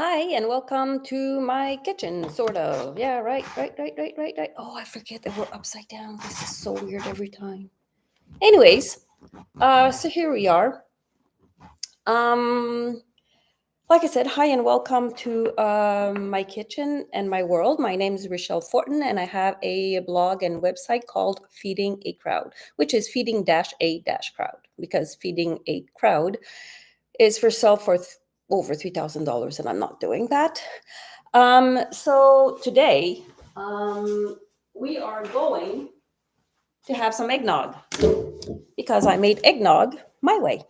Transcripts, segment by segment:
Hi, and welcome to my kitchen, sort of. Yeah, right. Oh, I forget that we're upside down. This is so weird every time. Anyways, so here we are. Um, like I said, hi and welcome to my kitchen and my world. My name is Rochelle Fortin, and I have a blog and website called Feeding a Crowd, which is feeding-a-crowd, because feeding a crowd is for sale for over $3,000, and I'm not doing that. So today, we are going to have some eggnog because I made eggnog my way,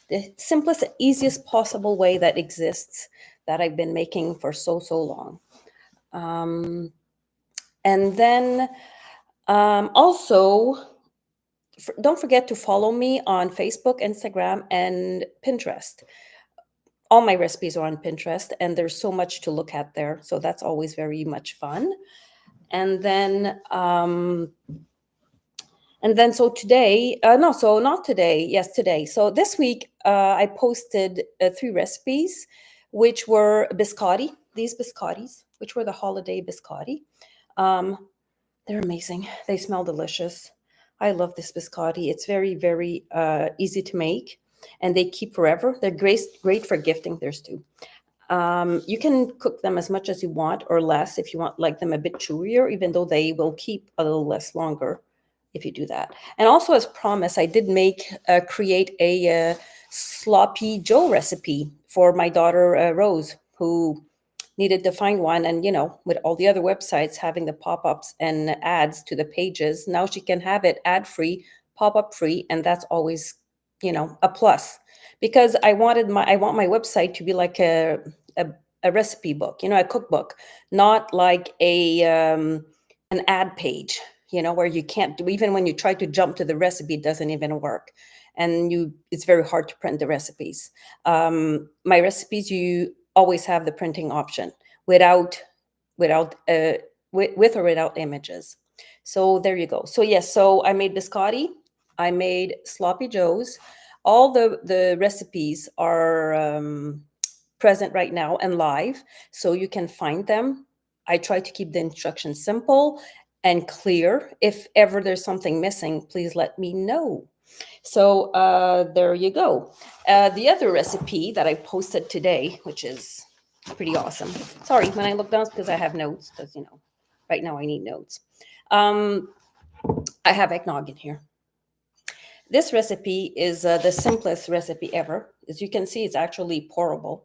the simplest, easiest possible way that exists that I've been making for so long. Um, and then also, don't forget to follow me on Facebook, Instagram, and Pinterest. All my recipes are on Pinterest, and there's so much to look at there. So that's always very much fun. And then so today, no, so not today, yes, today. So this week, I posted 3 recipes, which were biscotti, these biscottis, which were the holiday biscotti. Um, they're amazing. They smell delicious. I love this biscotti. It's very easy to make, and they keep forever. They're great for gifting. There's 2. You can cook them as much as you want or less if you want like them a bit chewier, even though they will keep a little less longer if you do that. And also, as promised, I did create a sloppy Joe recipe for my daughter Rose, who needed to find one. And with all the other websites having the pop-ups and ads to the pages, now she can have it ad-free, pop-up free, and that's always a plus, because I want my website to be like a, a recipe book, a cookbook, not like an ad page, where you can't do, even when you try to jump to the recipe, it doesn't even work. And it's very hard to print the recipes. My recipes, you always have the printing option without with or without images. So there you go. So yes, so I made biscotti, I made sloppy joes. All the recipes are present right now and live, so you can find them. I try to keep the instructions simple and clear. If ever there's something missing, please let me know. So there you go. The other recipe that I posted today, which is pretty awesome. Sorry, when I look down, it's because I have notes, because, right now I need notes. I have eggnog in here. This recipe is the simplest recipe ever. As you can see, it's actually pourable.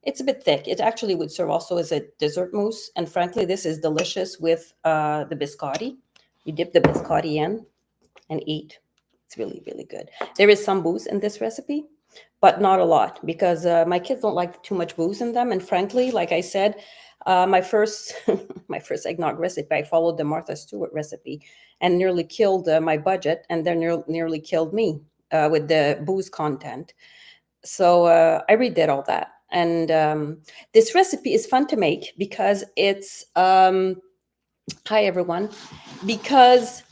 It's a bit thick. It actually would serve also as a dessert mousse. And frankly, this is delicious with the biscotti. You dip the biscotti in and eat. It's really good. There is some booze in this recipe, but not a lot, because my kids don't like too much booze in them. And frankly, like I said, my first my first eggnog recipe, I followed the Martha Stewart recipe and nearly killed my budget, and then nearly killed me with the booze content. So I redid all that. And this recipe is fun to make because it's hi everyone, because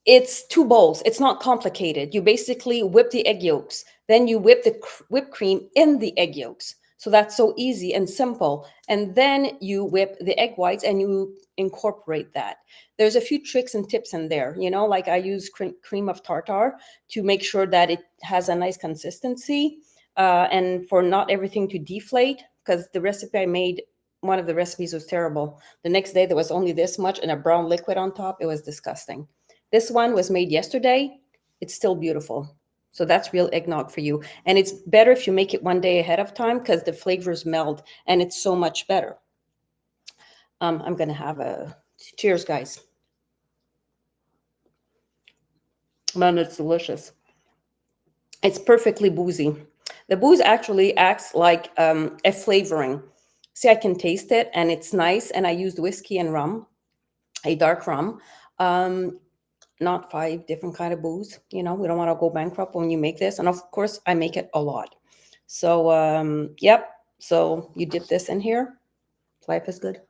it's 2 bowls. It's not complicated. You basically whip the egg yolks, then you whip the whipped cream in the egg yolks. So that's so easy and simple. And then you whip the egg whites and you incorporate that. There's a few tricks and tips in there, like I use cream of tartar to make sure that it has a nice consistency, and for not everything to deflate, because the recipe I made, one of the recipes was terrible. The next day, there was only this much and a brown liquid on top. It was disgusting. This one was made yesterday. It's still beautiful. So that's real eggnog for you. And it's better if you make it one day ahead of time, because the flavors meld and it's so much better. I'm going to have a cheers, guys. Man, it's delicious. It's perfectly boozy. The booze actually acts like a flavoring. See, I can taste it and it's nice. And I used whiskey and rum, a dark rum. Not 5 different kind of booze. We don't want to go bankrupt when you make this. And of course, I make it a lot. So, yep. So you dip this in here. Life is good.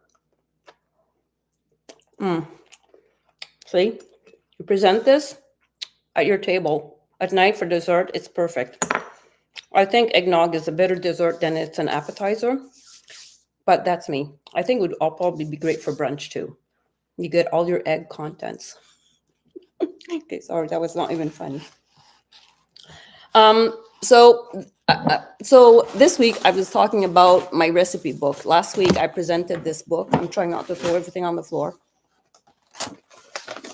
See, you present this at your table at night for dessert. It's perfect. I think eggnog is a better dessert than it's an appetizer. but that's me. I think it would all probably be great for brunch too. You get all your egg contents. Okay, sorry, that was not even funny. Um, so this week I was talking about my recipe book. Last week I presented this book. I'm trying not to throw everything on the floor.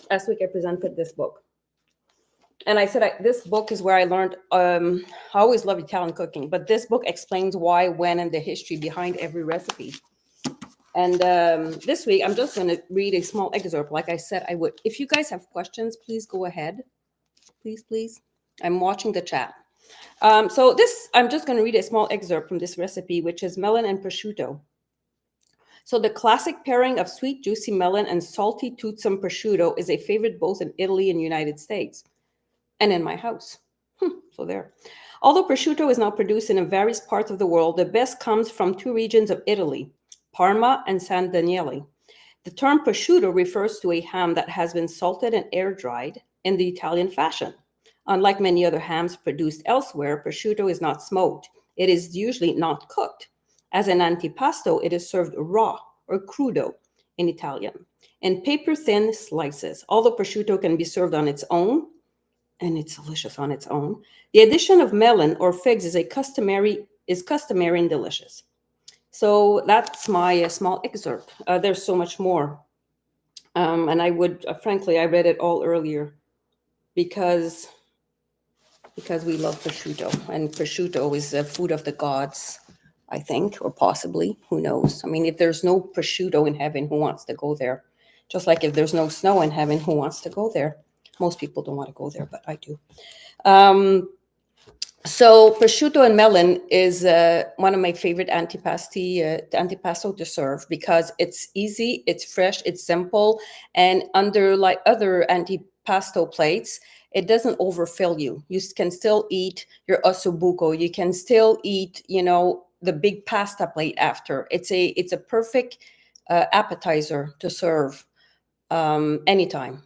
Last week I presented this book. And I said, this book is where I learned, I always love Italian cooking, but this book explains why, when, and the history behind every recipe. And this week, I'm just going to read a small excerpt. Like I said, I would. If you guys have questions, please go ahead. Please, please. I'm watching the chat. So I'm just going to read a small excerpt from this recipe, which is melon and prosciutto. So the classic pairing of sweet, juicy melon and salty, toothsome prosciutto is a favorite both in Italy and United States. And in my house. So there. Although prosciutto is now produced in various parts of the world, the best comes from two regions of Italy, Parma and San Daniele. The term prosciutto refers to a ham that has been salted and air-dried in the Italian fashion. Unlike many other hams produced elsewhere, prosciutto is not smoked. It is usually not cooked. As an antipasto, it is served raw or crudo in Italian, in paper-thin slices. Although prosciutto can be served on its own, and it's delicious on its own, the addition of melon or figs is customary and delicious. So that's my small excerpt. There's so much more, and I would frankly, I read it all earlier because we love prosciutto, and prosciutto is the food of the gods, I think, or possibly, who knows? I mean, if there's no prosciutto in heaven, who wants to go there? Just like if there's no snow in heaven, who wants to go there? Most people don't want to go there, but I do. So prosciutto and melon is one of my favorite antipasto to serve because it's easy, it's fresh, it's simple, and under like other antipasto plates, it doesn't overfill you. You can still eat your ossobuco. You can still eat, the big pasta plate after. It's a perfect appetizer to serve anytime.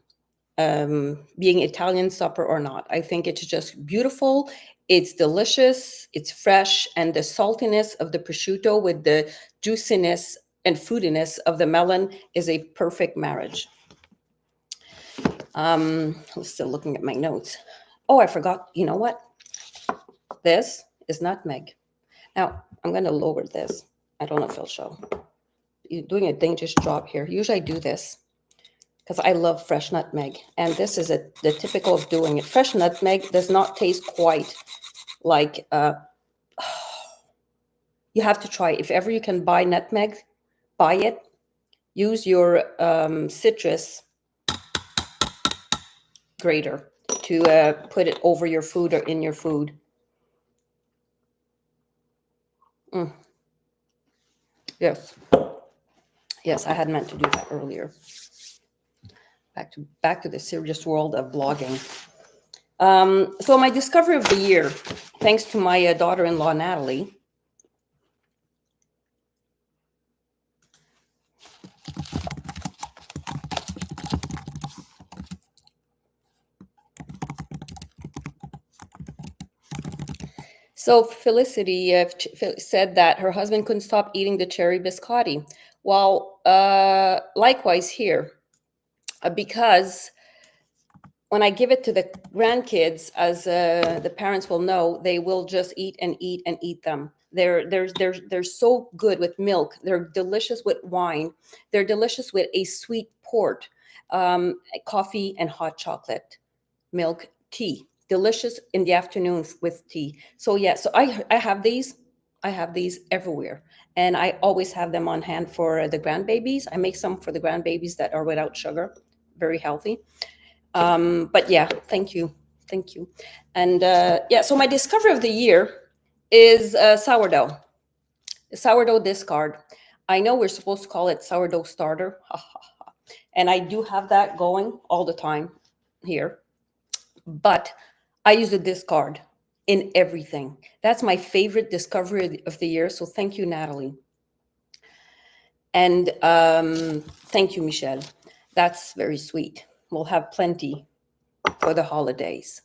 Being Italian supper or not. I think it's just beautiful. It's delicious. It's fresh. And the saltiness of the prosciutto with the juiciness and fruitiness of the melon is a perfect marriage. I'm still looking at my notes. Oh, I forgot. You know what? This is nutmeg. Now, I'm going to lower this. I don't know if it'll show. You're doing a dangerous job here. Usually I do this because I love fresh nutmeg. And this is the typical of doing it. Fresh nutmeg does not taste quite like, you have to try. If ever you can buy nutmeg, buy it. Use your citrus grater to put it over your food or in your food. Yes. Yes, I had meant to do that earlier. Back to the serious world of blogging. So my discovery of the year, thanks to my daughter-in-law, Natalie. So Felicity said that her husband couldn't stop eating the cherry biscotti. Well, likewise here, because when I give it to the grandkids, as the parents will know, they will just eat and eat and eat them. They're so good with milk. They're delicious with wine. They're delicious with a sweet port, coffee and hot chocolate, milk, tea. Delicious in the afternoon with tea. So yeah, so I have these. I have these everywhere, and I always have them on hand for the grandbabies. I make some for the grandbabies that are without sugar, very healthy. But yeah, thank you. And yeah, so my discovery of the year is sourdough. Sourdough discard. I know we're supposed to call it sourdough starter, and I do have that going all the time here. But I use a discard in everything. That's my favorite discovery of the year. So thank you, Natalie. And thank you, Michelle. That's very sweet. We'll have plenty for the holidays.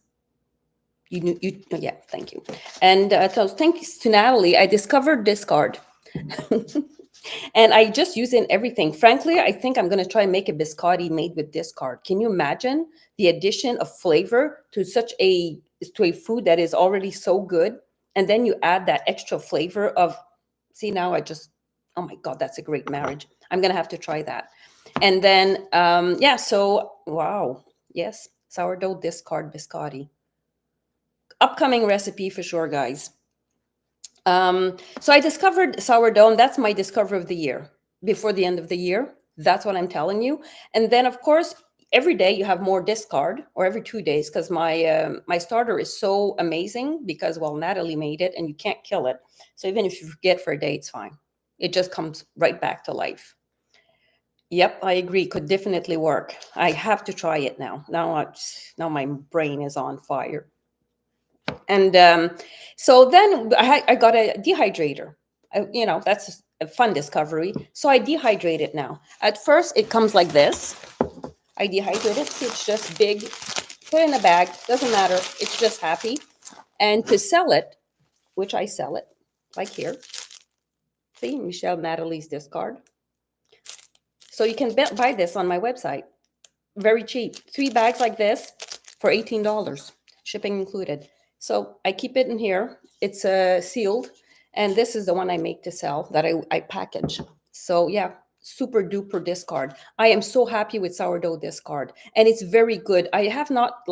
Yeah, thank you. And so thanks to Natalie, I discovered discard. And I just use it in everything. Frankly, I think I'm going to try and make a biscotti made with discard. Can you imagine the addition of flavor to such a food that is already so good, and then you add that extra flavor of, see, now I just, oh my god, that's a great marriage. I'm going to have to try that. And then yeah, so wow, yes, sourdough discard biscotti. Upcoming recipe for sure, guys. So I discovered sourdough, and that's my discovery of the year. Before the end of the year, that's what I'm telling you. And then, of course, every day you have more discard, or every 2 days, because my starter is so amazing. Because well, Natalie made it, and you can't kill it. So even if you forget for a day, it's fine. It just comes right back to life. Yep, I agree. Could definitely work. I have to try it now. Now my brain is on fire. And so then I got a dehydrator. That's a fun discovery. So I dehydrate it now. At first, it comes like this. I dehydrate it. It's just big. Put it in a bag. Doesn't matter. It's just happy. And to sell it, which I sell it, like here. See, Michelle Natalie's discard. So you can buy this on my website. Very cheap. 3 bags like this for $18, shipping included. So I keep it in here. It's sealed, and this is the one I make to sell that I package. So yeah, super duper discard. I am so happy with sourdough discard, and it's very good. I have not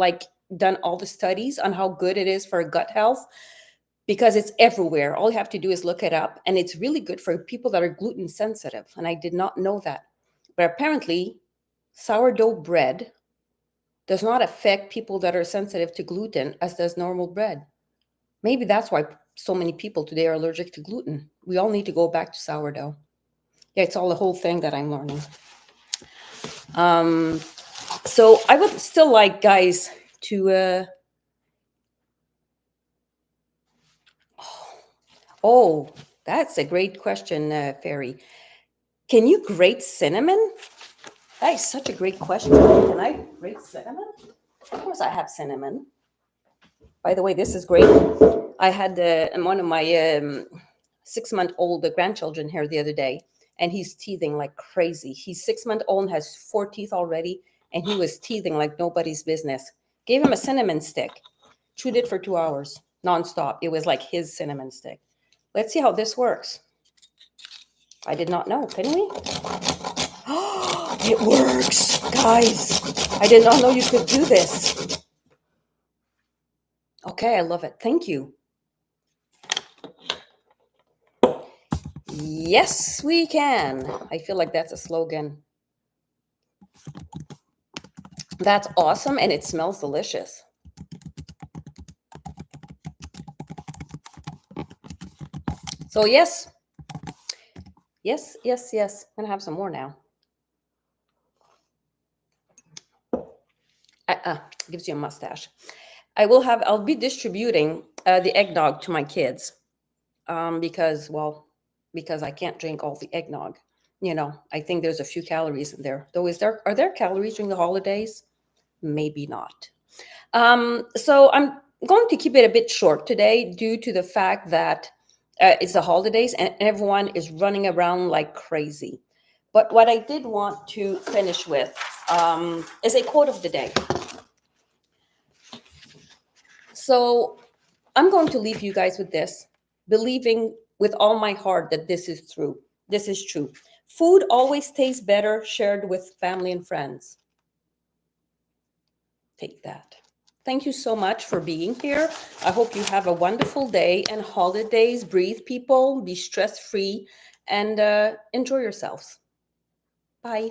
done all the studies on how good it is for gut health, because it's everywhere. All you have to do is look it up, and it's really good for people that are gluten sensitive. And I did not know that, but apparently sourdough bread does not affect people that are sensitive to gluten as does normal bread. Maybe that's why so many people today are allergic to gluten. We all need to go back to sourdough. Yeah, it's all the whole thing that I'm learning. So I would still like, guys, to oh, that's a great question, Ferry. Can you grate cinnamon? That is such a great question. Can I grate cinnamon? Of course I have cinnamon. By the way, this is great. I had one of my 6-month-old grandchildren here the other day, and he's teething like crazy. He's 6 months old and has 4 teeth already, and he was teething like nobody's business. Gave him a cinnamon stick, chewed it for 2 hours nonstop. It was like his cinnamon stick. Let's see how this works. I did not know. Can we? It works, guys. I did not know you could do this. Okay, I love it. Thank you. Yes, we can. I feel like that's a slogan. That's awesome, and it smells delicious. So yes. Yes, yes, yes. I'm gonna have some more now. Gives you a mustache. I'll be distributing the eggnog to my kids, because I can't drink all the eggnog. I think there's a few calories in there. Though, are there calories during the holidays? Maybe not. So I'm going to keep it a bit short today due to the fact that it's the holidays and everyone is running around like crazy. But what I did want to finish with is a quote of the day. So I'm going to leave you guys with this, believing with all my heart that this is true. This is true. Food always tastes better shared with family and friends. Take that. Thank you so much for being here. I hope you have a wonderful day and holidays. Breathe, people. Be stress-free and enjoy yourselves. Bye.